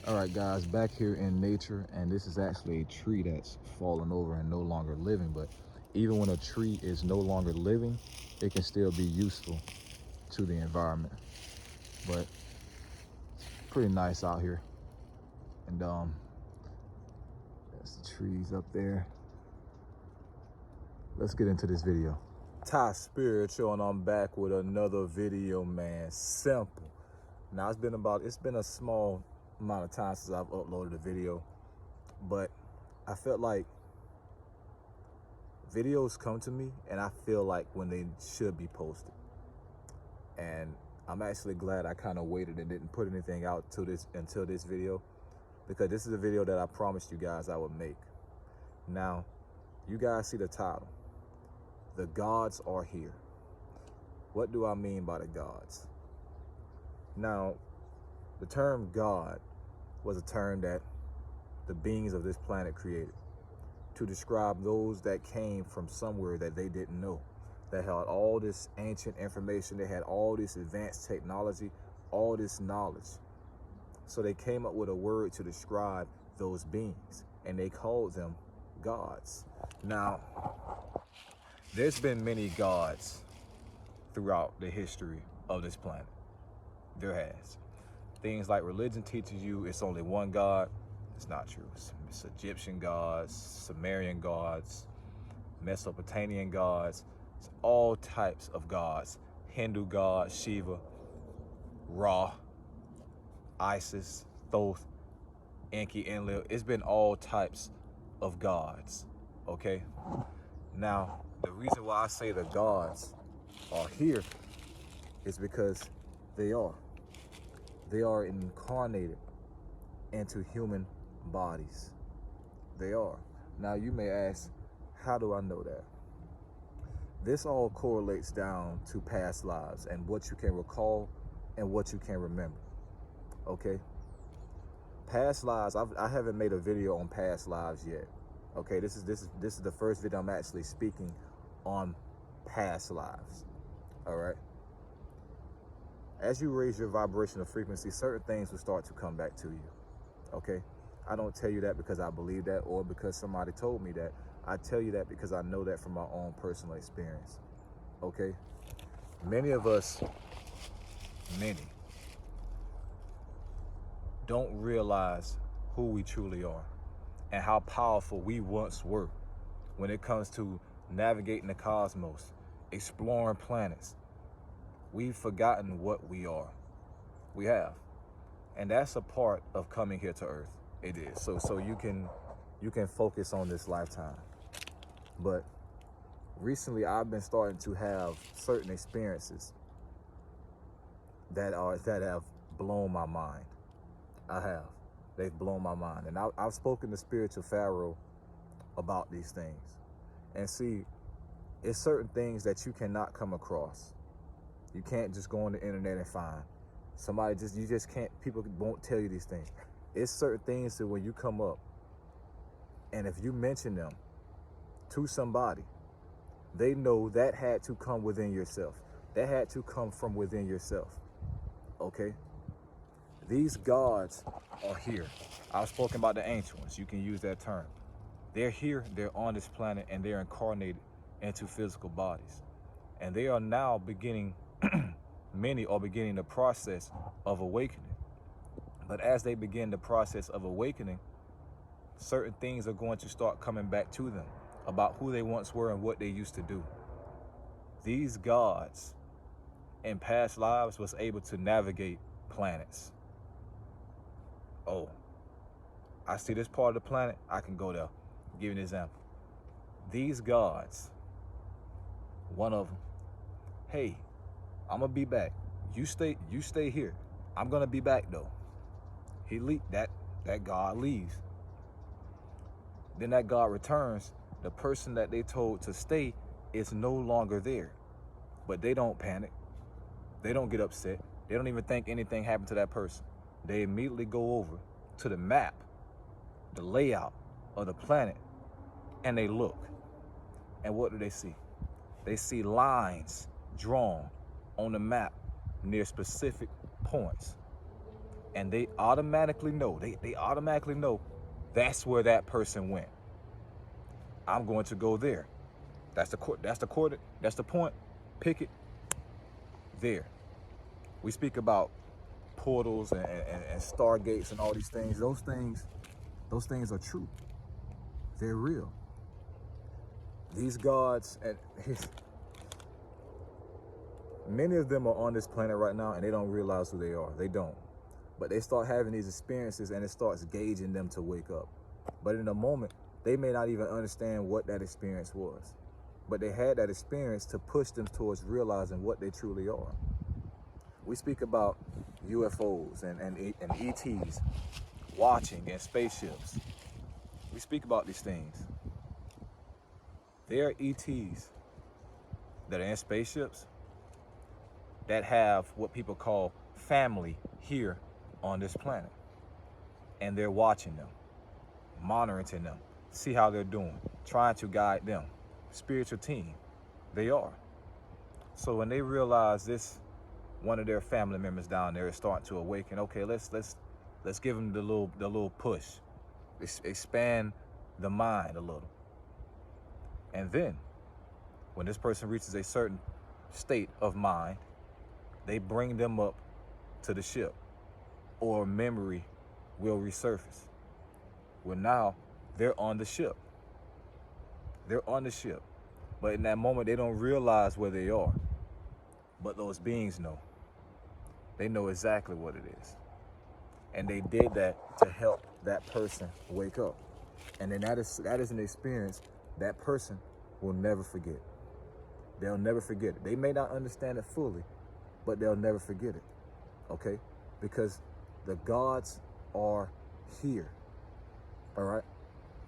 All right, guys, back here in nature, and this is actually a tree that's fallen over and no longer living. But even when a tree is no longer living, it can still be useful to the environment. But pretty nice out here. And that's the trees up there. Let's get into this video. Ty Spiritual, and I'm back with another video, man. Simple. Now it's been a small amount of time since I've uploaded a video, but I felt like videos come to me and I feel like when they should be posted. And I'm actually glad I kind of waited and didn't put anything out until this video, because this is a video that I promised you guys I would make. Now, you guys see the title. The gods are here. What do I mean by the gods? Now, the term God was a term that the beings of this planet created to describe those that came from somewhere that they didn't know, that had all this ancient information, they had all this advanced technology, all this knowledge. So they came up with a word to describe those beings, and they called them gods. Now, there's been many gods throughout the history of this planet. There has. Things like religion teaches you it's only one God. It's not true. It's Egyptian gods, Sumerian gods, Mesopotamian gods. It's all types of gods. Hindu gods, Shiva, Ra, Isis, Thoth, Enki, Enlil. It's been all types of gods, okay? Now, the reason why I say the gods are here is because they are. They are incarnated into human bodies. They are. Now you may ask, how do I know that? This all correlates down to past lives and what you can recall and what you can remember. Okay? Past lives, I haven't made a video on past lives yet. Okay, this is the first video I'm actually speaking on past lives. All right? As you raise your vibrational frequency, certain things will start to come back to you, okay? I don't tell you that because I believe that or because somebody told me that. I tell you that because I know that from my own personal experience, okay? Many of us, don't realize who we truly are and how powerful we once were when it comes to navigating the cosmos, exploring planets. We've forgotten what we are. We have. And that's a part of coming here to Earth. It is. So you can focus on this lifetime. But recently I've been starting to have certain experiences that have blown my mind. I have. They've blown my mind. And I've spoken to spiritual Pharaoh about these things. And see, it's certain things that you cannot come across. You can't just go on the internet and find somebody. You just can't. People won't tell you these things. It's certain things that when you come up, and if you mention them to somebody, they know that had to come within yourself. That had to come from within yourself. Okay? These gods are here. I've spoken about the ancient ones. You can use that term. They're here. They're on this planet, and they're incarnated into physical bodies, and they are now beginning. Many are beginning the process of awakening. But as they begin the process of awakening, certain things are going to start coming back to them about who they once were and what they used to do. These gods in past lives was able to navigate planets. Oh, I see this part of the planet, I can go there. Give you an example. These gods, one of them, hey, I'm gonna be back. You stay here. I'm gonna be back though. That God leaves. Then that God returns. The person that they told to stay is no longer there. But they don't panic. They don't get upset. They don't even think anything happened to that person. They immediately go over to the map, the layout of the planet, and they look. And what do they see? They see lines drawn on the map near specific points. and they automatically know, they automatically know that's where that person went. I'm going to go there. That's the point. Pick it there. We speak about portals and stargates and all these things. Those things are true. They're real. These gods, and many of them are on this planet right now, and they don't realize who they are. They don't. But they start having these experiences, and it starts gauging them to wake up. But in a moment, they may not even understand what that experience was. But they had that experience to push them towards realizing what they truly are. We speak about UFOs and ETs watching and spaceships. We speak about these things. There are ETs that are in spaceships that have what people call family here on this planet. And they're watching them, monitoring them, see how they're doing, trying to guide them. Spiritual team, they are. So when they realize this, one of their family members down there is starting to awaken, okay, let's give them the little push. Expand the mind a little. And then when this person reaches a certain state of mind, they bring them up to the ship, or memory will resurface. Well, now they're on the ship. They're on the ship. But in that moment, they don't realize where they are. But those beings know. They know exactly what it is. And they did that to help that person wake up. And then that is an experience that person will never forget. They'll never forget it. They may not understand it fully, but they'll never forget it, okay? Because the gods are here, all right?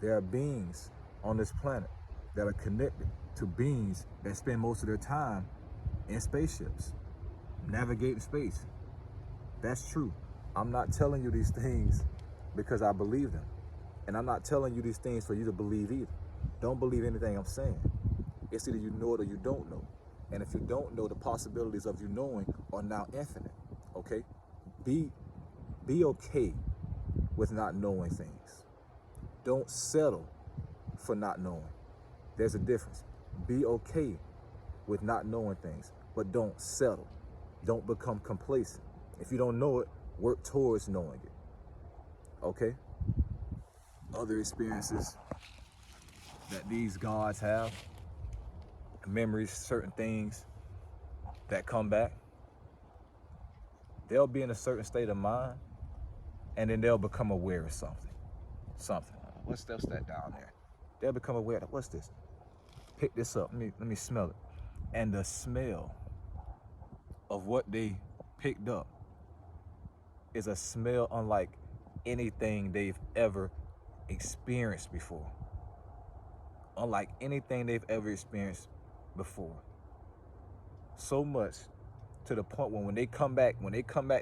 There are beings on this planet that are connected to beings that spend most of their time in spaceships, navigating space. That's true. I'm not telling you these things because I believe them. And I'm not telling you these things for you to believe either. Don't believe anything I'm saying. It's either you know it or you don't know. And if you don't know, the possibilities of you knowing are now infinite, okay? Be okay with not knowing things. Don't settle for not knowing. There's a difference. Be okay with not knowing things, but don't settle. Don't become complacent. If you don't know it, work towards knowing it, okay? Other experiences that these gods have, memories, certain things that come back, they'll be in a certain state of mind, and then they'll become aware of something. What's that down there? They'll become aware of, what's this? Pick this up, let me smell it. And the smell of what they picked up is a smell unlike anything they've ever experienced before. Unlike anything they've ever experienced before. So much to the point when they come back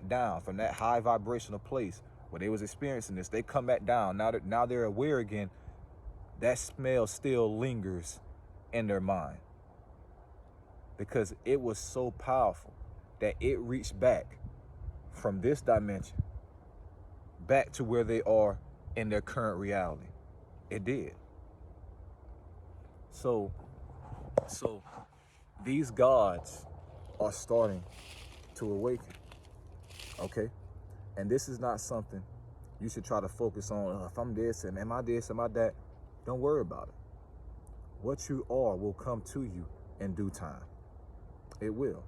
down from that high vibrational place where they was experiencing this, they come back down. Now they're aware again. That smell still lingers in their mind because it was so powerful that it reached back from this dimension back to where they are in their current reality. It did. So these gods are starting to awaken, okay? And this is not something you should try to focus on. If I'm this, and am I this, am I that? Don't worry about it. What you are will come to you in due time. It will.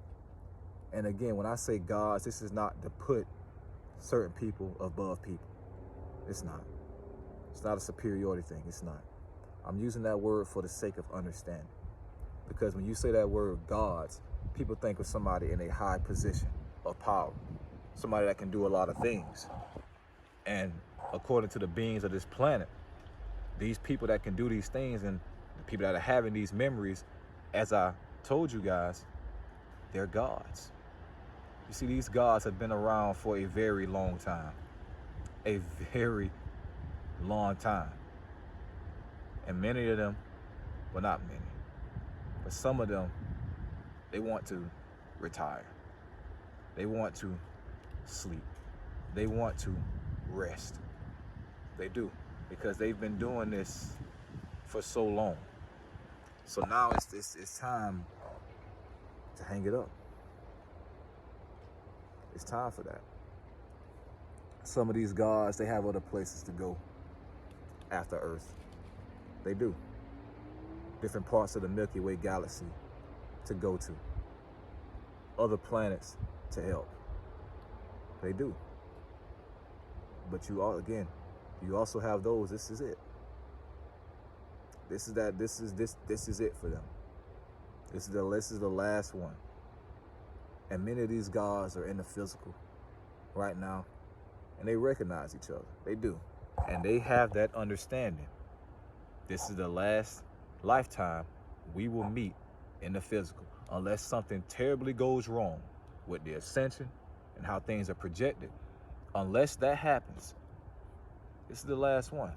And again, when I say gods, this is not to put certain people above people. It's not. It's not a superiority thing. It's not. I'm using that word for the sake of understanding. Because when you say that word gods, people think of somebody in a high position of power. Somebody that can do a lot of things. And according to the beings of this planet, these people that can do these things and the people that are having these memories, as I told you guys, they're gods. You see, these gods have been around for a very long time. A very long time. And many of them, well, not many, but some of them, they want to retire. They want to sleep. they want to rest. They do, because they've been doing this for so long. So now it's time to hang it up. It's time for that. Some of these gods, they have other places to go after Earth. They do. Different parts of the Milky Way galaxy to go to. Other planets to help. They do. But you all, again, you also have those. This is it. This is it for them. This is the last one. And many of these gods are in the physical right now, and they recognize each other. They do. And they have that understanding. This is the last lifetime we will meet in the physical, unless something terribly goes wrong with the ascension and how things are projected. Unless that happens, this is the last one.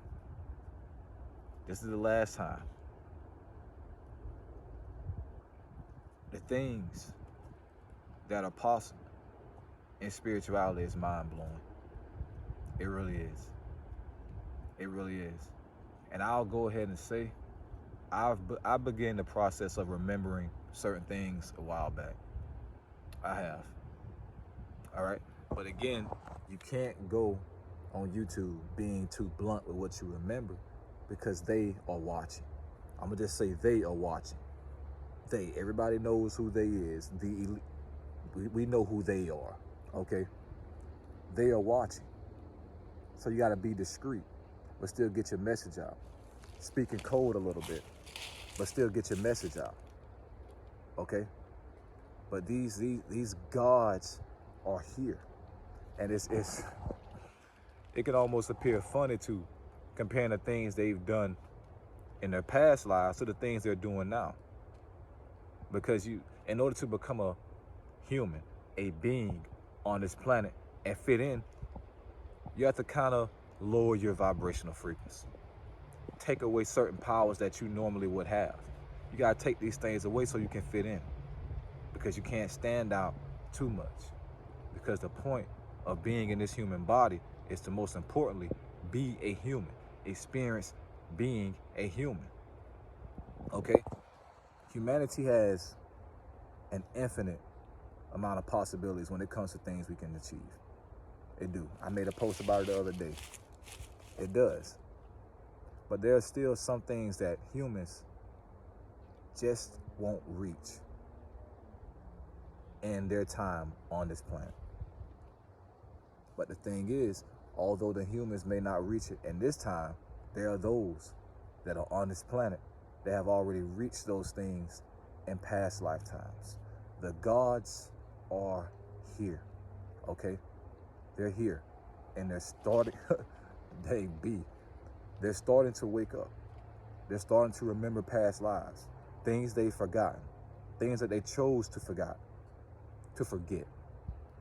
This is the last time. The things that are possible in spirituality is mind-blowing. It really is. It really is. And I'll go ahead and say, I began the process of remembering certain things a while back. I have. All right? But again, you can't go on YouTube being too blunt with what you remember, because they are watching. I'm gonna just say they are watching. Everybody knows who they is. The elite. We know who they are, okay? They are watching. So you gotta be discreet, but still get your message out. Speak in code a little bit, but still get your message out, okay? But these gods are here. And it can almost appear funny to comparing the things they've done in their past lives to the things they're doing now. Because in order to become a human, a being on this planet and fit in, you have to kind of lower your vibrational frequency. Take away certain powers that you normally would have. You got to take these things away so you can fit in, because you can't stand out too much. Because the point of being in this human body is to, most importantly, be a human. Experience being a human. Okay? Humanity has an infinite amount of possibilities when it comes to things we can achieve. It do. I made a post about it the other day. It does. But there are still some things that humans just won't reach in their time on this planet. But the thing is, although the humans may not reach it in this time, there are those that are on this planet that have already reached those things in past lifetimes. The gods are here, okay? They're here, and they're starting, they're starting to wake up. They're starting to remember past lives, things they've forgotten, things that they chose to forget,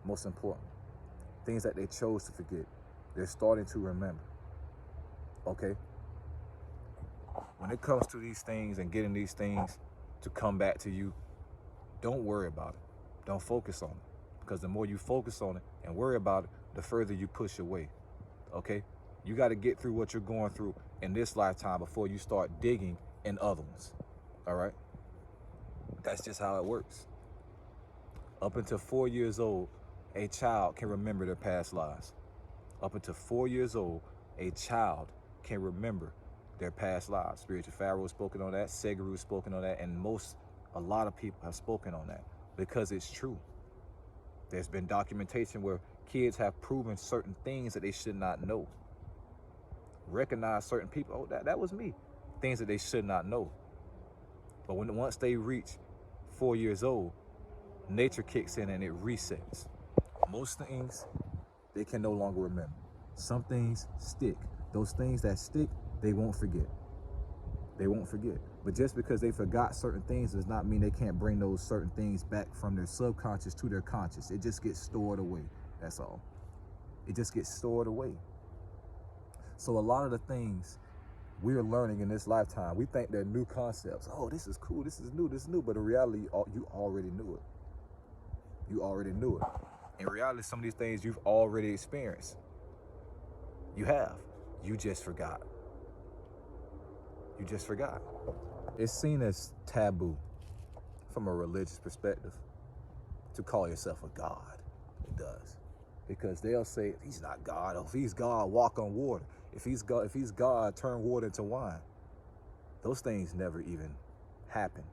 most important. Things that they chose to forget, they're starting to remember, okay? When it comes to these things and getting these things to come back to you, don't worry about it. Don't focus on it. Because the more you focus on it and worry about it, the further you push away, okay? You got to get through what you're going through in this lifetime before you start digging in other ones, all right? That's just how it works. Up until 4 years old, a child can remember their past lives. Up until 4 years old, a child can remember their past lives. Spiritual Pharaoh has spoken on that, Seguru has spoken on that, and a lot of people have spoken on that because it's true. There's been documentation where kids have proven certain things that they should not know. Recognize certain people, oh, that was me. Things that they should not know. But once they reach 4 years old, nature kicks in and it resets. Most things they can no longer remember. Some things stick. Those things that stick, they won't forget. They won't forget. But just because they forgot certain things does not mean they can't bring those certain things back from their subconscious to their conscious. It just gets stored away. That's all. It just gets stored away. So a lot of the things we're learning in this lifetime, we think they're new concepts. Oh, this is cool. This is new. But in reality, you already knew it. You already knew it. In reality, some of these things you've already experienced. You have. You just forgot. You just forgot. It's seen as taboo from a religious perspective to call yourself a god. It does. Because they'll say, he's not God. Or if he's God, walk on water. If he's God, turn water into wine. Those things never even happened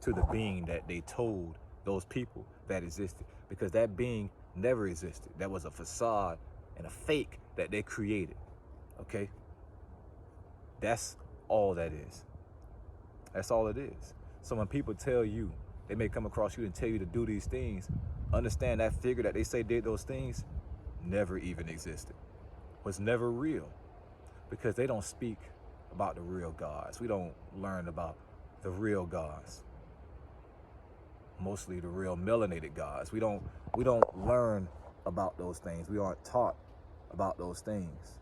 to the being that they told those people that existed. Because that being never existed. That was a facade and a fake that they created. Okay? That's all that is. That's all it is. So when people tell you, they may come across you and tell you to do these things, understand that figure that they say did those things never even existed. Was never real. Because they don't speak about the real gods. We don't learn about the real gods. Mostly the real melanated gods. We don't learn about those things. We aren't taught about those things.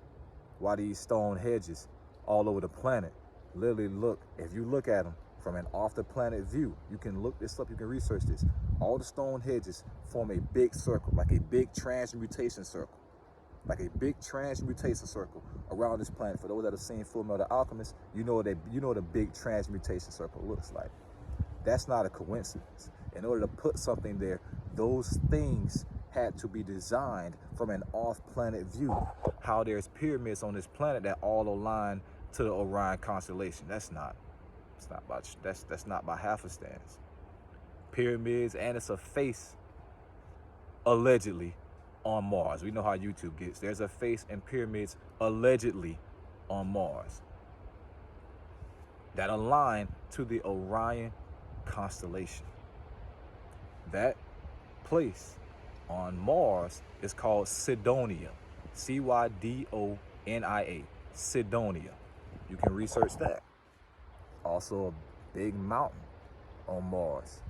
Why these stone hedges all over the planet literally look, if you look at them from an off the planet view, you can look this up, you can research this. All the stone hedges form a big circle, like a big transmutation circle. Like a big transmutation circle around this planet. For those that have seen Full Metal Alchemist, you know what a big transmutation circle looks like. That's not a coincidence. In order to put something there, those things had to be designed from an off-planet view. How there's pyramids on this planet that all align to the Orion constellation. That's not by half a stance. Pyramids, and it's a face, allegedly, on Mars. We know how YouTube gets. There's a face in pyramids allegedly on Mars that align to the Orion constellation. That place on Mars is called Cydonia. Cydonia. Cydonia. You can research that. Also a big mountain on Mars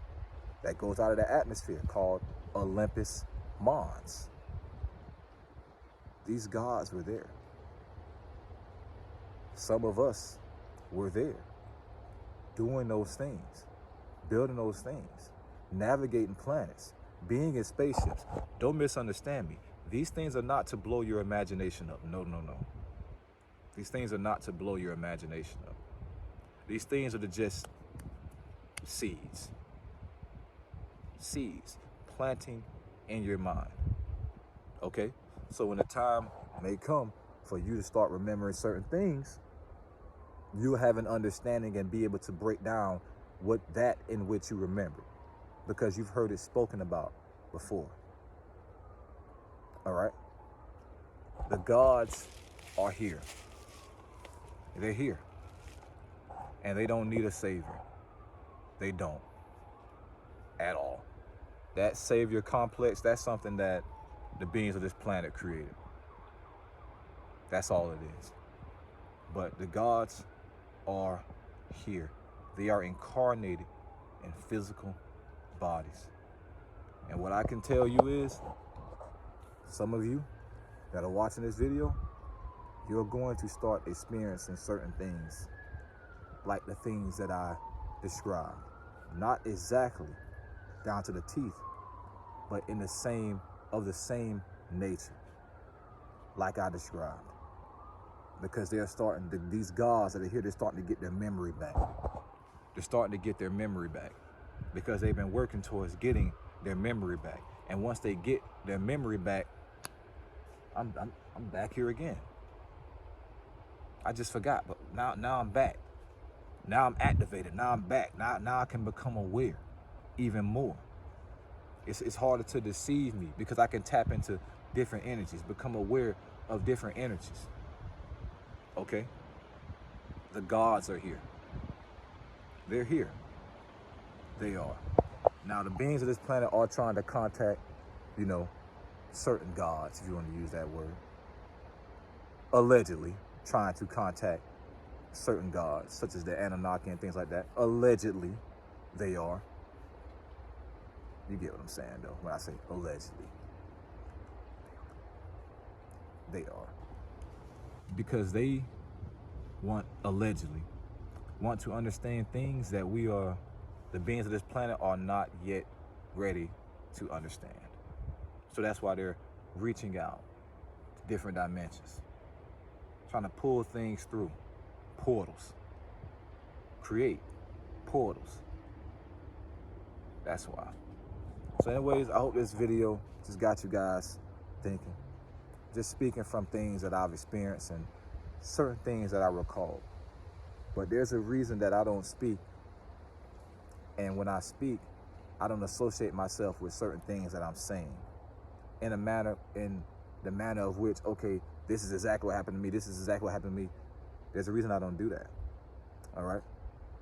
that goes out of the atmosphere called Olympus Mons. These gods were there. Some of us were there, doing those things, building those things, navigating planets, being in spaceships. Don't misunderstand me. These things are not to blow your imagination up. No, no, no. These things are not to blow your imagination up. These things are to just seeds. Seeds planting in your mind. Okay? So when the time may come for you to start remembering certain things, you'll have an understanding and be able to break down what that in which you remember, because you've heard it spoken about before. All right? The gods are here. They're here. And they don't need a savior. They don't. At all. That savior complex, that's something that the beings of this planet created. That's all it is. But the gods are here. They are incarnated in physical bodies. And what I can tell you is, some of you that are watching this video, you're going to start experiencing certain things like the things that I described. Not exactly down to the teeth, but in the same nature, like I described. Because they're starting, these gods that are here, they're starting to get their memory back. They're starting to get their memory back because they've been working towards getting their memory back. And once they get their memory back, I'm back here again. I just forgot, but now I'm back. Now I'm activated. Now I'm back. Now I can become aware even more. It's harder to deceive me because I can tap into different energies, become aware of different energies. Okay? The gods are here. They're here. They are. Now the beings of this planet are trying to contact, certain gods, if you want to use that word. Allegedly trying to contact certain gods, such as the Anunnaki and things like that. Allegedly, they are. You get what I'm saying, though, when I say allegedly. They are. Because they allegedly want to understand things that the beings of this planet are not yet ready to understand. So that's why they're reaching out to different dimensions, trying to pull things through portals, create portals. That's why. So anyways, I hope this video just got you guys thinking, just speaking from things that I've experienced and certain things that I recall. But there's a reason that I don't speak, and when I speak, I don't associate myself with certain things that I'm saying in the manner of which, okay, this is exactly what happened to me, this is exactly what happened to me. There's a reason I don't do that, all right?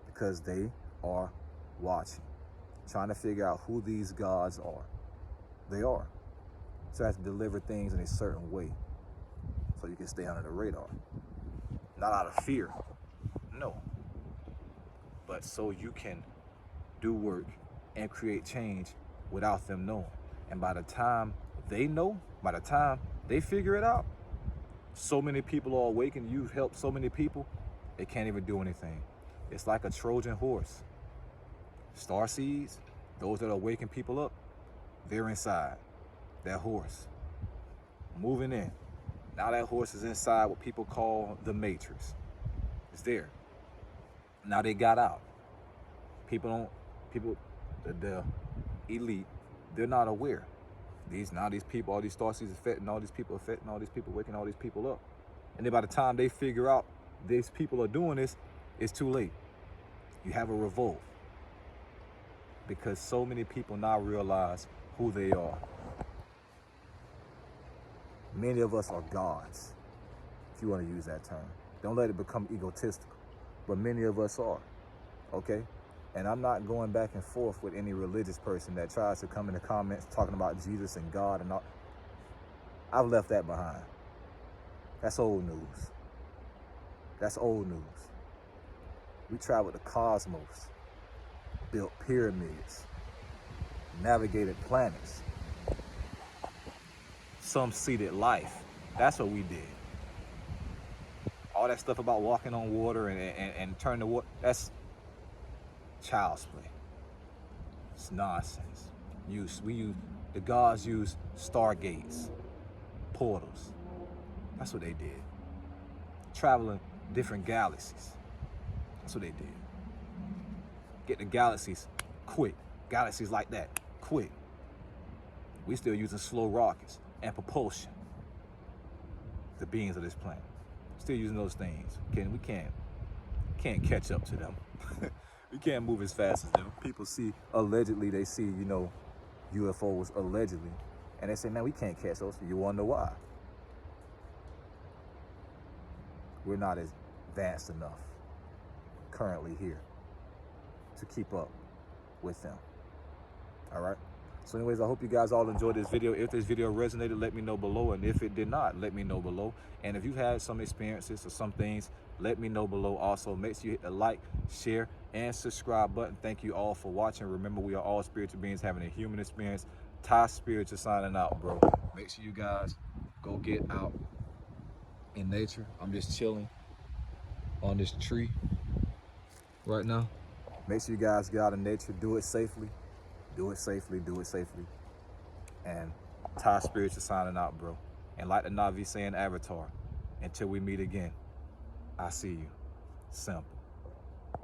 Because they are watching, trying to figure out who these gods are. They are. So I have to deliver things in a certain way so you can stay under the radar. Not out of fear, no. But so you can do work and create change without them knowing. And by the time they know, by the time they figure it out, so many people are awakened, you've helped so many people, they can't even do anything. It's like a Trojan horse. Star seeds, those that are waking people up, they're inside that horse, moving in. Now that horse is inside what people call the matrix. It's there. Now they got out. The elite, they're not aware. These people, all these star seeds affecting all these people, waking all these people up. And then by the time they figure out these people are doing this, it's too late. You have a revolt. Because so many people now realize who they are. Many of us are gods, if you want to use that term. Don't let it become egotistical. But many of us are, okay? And I'm not going back and forth with any religious person that tries to come in the comments talking about Jesus and God and all. I've left that behind. That's old news. That's old news. We traveled the cosmos, built pyramids, navigated planets. Some seeded life. That's what we did. All that stuff about walking on water and turning the water, that's child's play. It's nonsense. The gods use stargates, portals. That's what they did. Traveling different galaxies. That's what they did. Get the galaxies quick. Galaxies like that, quick. We still using slow rockets and propulsion. The beings of this planet. Still using those things. We can't catch up to them. We can't move as fast as them. People see, allegedly, they see, UFOs allegedly. And they say, man, we can't catch those. You wanna know why? We're not as advanced enough currently here to keep up with them. All right? So anyways, I hope you guys all enjoyed this video. If this video resonated, let me know below. And if it did not, let me know below. And if you've had some experiences or some things, let me know below. Also, make sure you hit the like, share, and subscribe button. Thank you all for watching. Remember, we are all spiritual beings having a human experience. Ty Spiritual signing out, bro. Make sure you guys go get out in nature. I'm just chilling on this tree right now. Make sure you guys get out in nature. Do it safely. Do it safely. Do it safely. And Ty Spiritual signing out, bro. And like the Navi saying, Avatar, until we meet again, I see you. Simple.